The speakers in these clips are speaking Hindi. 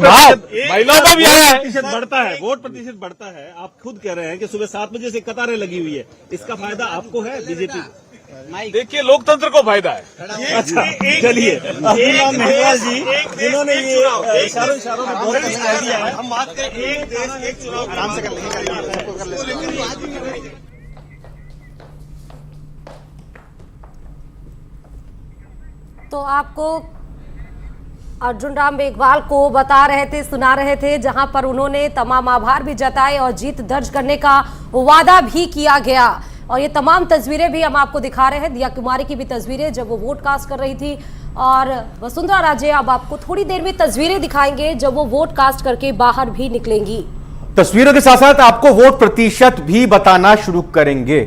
महिलाओं का भी आया है। प्रतिशत बढ़ता है, वोट प्रतिशत बढ़ता है। आप खुद कह रहे हैं कि सुबह 7 बजे से कतारें लगी हुई है, इसका फायदा आपको है, बीजेपी को? देखिए, लोकतंत्र को फायदा है। अच्छा, चलिए अब्दुल्ला मेहवाल जी जिन्होंने ये इशारों में बहुत कुछ कह दिया है, हम बात करें एक देश एक चुनाव आराम से कर लेंगे। तो आपको अर्जुन राम मेघवाल को बता रहे थे, सुना रहे थे, जहां पर उन्होंने तमाम आभार भी जताए और जीत दर्ज करने का वादा भी किया गया। और ये तमाम तस्वीरें भी हम आपको दिखा रहे हैं, दिया कुमारी की भी तस्वीरें जब वो वोट कास्ट कर रही थी। और वसुंधरा राजे अब आपको थोड़ी देर में तस्वीरें दिखाएंगे जब वो वोट कास्ट करके बाहर भी निकलेंगी। तस्वीरों के साथ साथ आपको वोट प्रतिशत भी बताना शुरू करेंगे।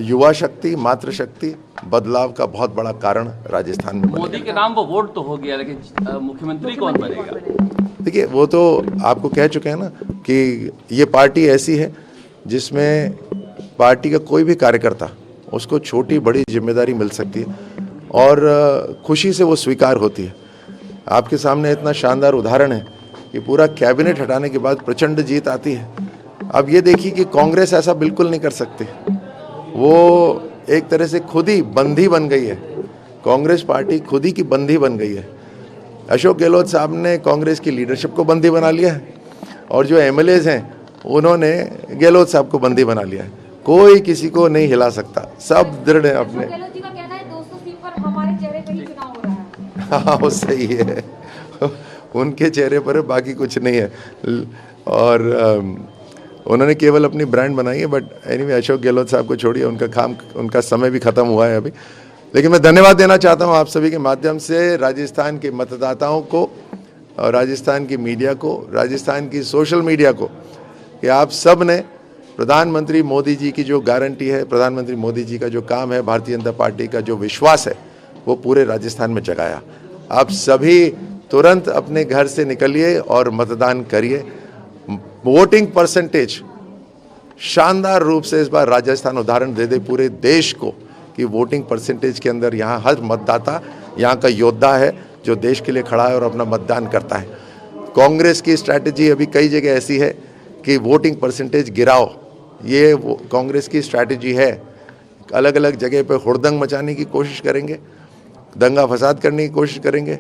युवा शक्ति, मातृशक्ति बदलाव का बहुत बड़ा कारण राजस्थान में मोदी के नाम वो वोट तो हो गया, लेकिन मुख्यमंत्री कौन बनेगा? देखिए, वो तो आपको कह चुके हैं ना कि ये पार्टी ऐसी है जिसमें पार्टी का कोई भी कार्यकर्ता उसको छोटी बड़ी जिम्मेदारी मिल सकती है और खुशी से वो स्वीकार होती है। आपके सामने इतना शानदार उदाहरण है कि पूरा कैबिनेट हटाने के बाद प्रचंड जीत आती है। अब ये देखिए कि कांग्रेस ऐसा बिल्कुल नहीं कर सकती, वो एक तरह से खुद ही बंदी बन गई है। कांग्रेस पार्टी खुद ही की बंदी बन गई है। अशोक गहलोत साहब ने कांग्रेस की लीडरशिप को बंदी बना लिया है और जो एमएलएज हैं उन्होंने गहलोत साहब को बंदी बना लिया है। कोई किसी को नहीं हिला सकता, सब दृढ़ है अपने। गहलोत जी का कहना है 200 सीट पर हमारे चेहरे पे ही चुनाव हो रहा है। हाँ, वो सही है, उनके चेहरे पर है, बाकी कुछ नहीं है। और उन्होंने केवल अपनी ब्रांड बनाई है। बट एनीवे, अशोक गहलोत साहब को छोड़िए, उनका समय भी खत्म हुआ है अभी। लेकिन मैं धन्यवाद देना चाहता हूं आप सभी के माध्यम से राजस्थान के मतदाताओं को और राजस्थान की मीडिया को, राजस्थान की सोशल मीडिया को, कि आप सब ने प्रधानमंत्री मोदी जी की जो गारंटी है, प्रधानमंत्री मोदी जी का जो काम है, भारतीय जनता पार्टी का जो विश्वास है, वो पूरे राजस्थान में जगाया। आप सभी तुरंत अपने घर से निकलिए और मतदान करिए। वोटिंग परसेंटेज शानदार रूप से इस बार राजस्थान उदाहरण दे दे पूरे देश को कि वोटिंग परसेंटेज के अंदर यहाँ हर मतदाता यहाँ का योद्धा है जो देश के लिए खड़ा है और अपना मतदान करता है। कांग्रेस की स्ट्रैटेजी अभी कई जगह ऐसी है कि वोटिंग परसेंटेज गिराओ, ये कांग्रेस की स्ट्रैटेजी है। अलग अलग जगह पे हुड़दंग मचाने की कोशिश करेंगे, दंगा फसाद करने की कोशिश करेंगे,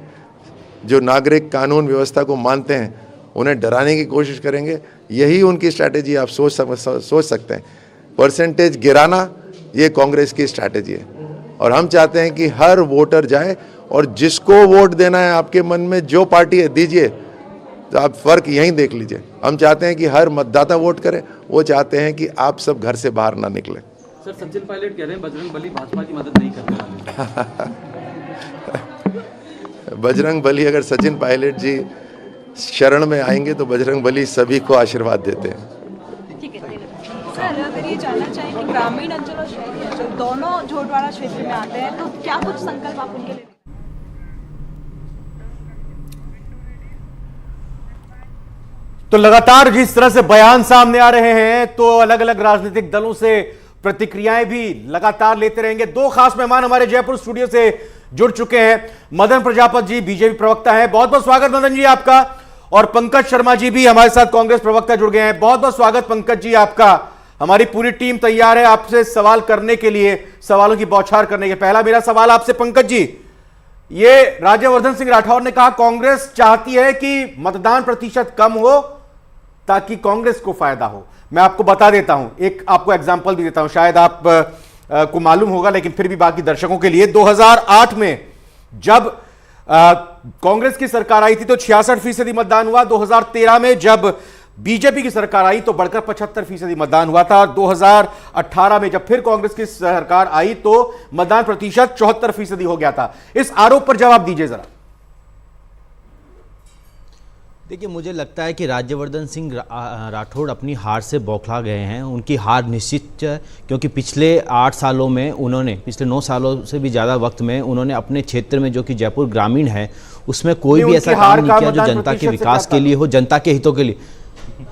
जो नागरिक कानून व्यवस्था को मानते हैं उन्हें डराने की कोशिश करेंगे। यही उनकी स्ट्रैटेजी आप सोच सकते हैं। परसेंटेज गिराना ये कांग्रेस की स्ट्रैटेजी है और हम चाहते हैं कि हर वोटर जाए और जिसको वोट देना है, आपके मन में जो पार्टी है दीजिए। तो आप फर्क यहीं देख लीजिए। हम चाहते हैं कि हर मतदाता वोट करे, वो चाहते हैं कि आप सब घर से बाहर ना निकले। सर, सचिन पायलट कह रहे हैं बजरंग बली भाजपा की मदद नहीं करने वाले। बजरंग बली, अगर सचिन पायलट जी शरण में आएंगे तो बजरंग बली सभी को आशीर्वाद देते हैं। ठीक है सर, अगर ये जानना चाहें कि ग्रामीण अंचल और शहरी अंचल दोनों झोटवाड़ा क्षेत्र में आते हैं, तो क्या कुछ संकल्प आप उनके लिए? तो लगातार जिस तरह से बयान सामने आ रहे हैं, तो अलग अलग राजनीतिक दलों से प्रतिक्रियाएं भी लगातार लेते रहेंगे। दो खास मेहमान हमारे जयपुर स्टूडियो से जुड़ चुके हैं। मदन प्रजापत जी बीजेपी प्रवक्ता हैं, बहुत बहुत स्वागत मदन जी आपका। और पंकज शर्मा जी भी हमारे साथ कांग्रेस प्रवक्ता जुड़ गए हैं, बहुत बहुत स्वागत पंकज जी आपका। हमारी पूरी टीम तैयार है आपसे सवाल करने के लिए, सवालों की बौछार करने के। पहला मेरा सवाल आपसे पंकज जी, ये राज्यवर्धन सिंह राठौर ने कहा कांग्रेस चाहती है कि मतदान प्रतिशत कम हो ताकि कांग्रेस को फायदा हो। मैं आपको बता देता हूं, एक आपको एग्जांपल भी देता हूं, शायद आप को मालूम होगा लेकिन फिर भी बाकी दर्शकों के लिए। 2008 में जब कांग्रेस की सरकार आई थी तो 66% मतदान हुआ। 2013 में जब बीजेपी की सरकार आई तो बढ़कर 75% मतदान हुआ था। 2018 में जब फिर कांग्रेस की सरकार आई तो मतदान प्रतिशत 74% हो गया था। इस आरोप पर जवाब दीजिए जरा। देखिए, मुझे लगता है कि राज्यवर्धन सिंह राठौड़ अपनी हार से बौखला गए हैं। उनकी हार निश्चित है, क्योंकि पिछले 8 सालों में उन्होंने, पिछले 9 सालों से भी ज़्यादा वक्त में उन्होंने अपने क्षेत्र में, जो कि जयपुर ग्रामीण है, उसमें कोई भी ऐसा काम नहीं किया जो जनता के विकास के लिए हो, जनता के हितों के लिए।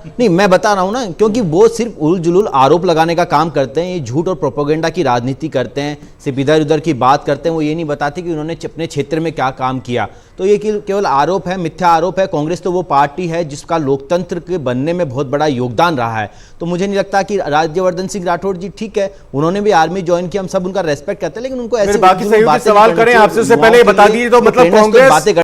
नहीं, मैं बता रहा हूं ना, क्योंकि वो सिर्फ उल जुलूल आरोप लगाने का काम करते हैं, ये झूठ और प्रोपेगेंडा की राजनीति करते हैं, सिर्फ इधर उधर की बात करते हैं। वो ये नहीं बताते कि उन्होंने अपने क्षेत्र में क्या काम किया। तो ये केवल आरोप है, मिथ्या आरोप है। कांग्रेस तो वो पार्टी है जिसका लोकतंत्र के बनने में बहुत बड़ा योगदान रहा है। तो मुझे नहीं लगता कि राज्यवर्धन सिंह राठौड़ जी, ठीक है, उन्होंने भी आर्मी ज्वाइन किया, हम सब उनका रेस्पेक्ट करते हैं, लेकिन उनको ऐसे बाकी सहयोगी सवाल करें आपसे, उससे पहले बता दीजिए, तो मतलब कांग्रेस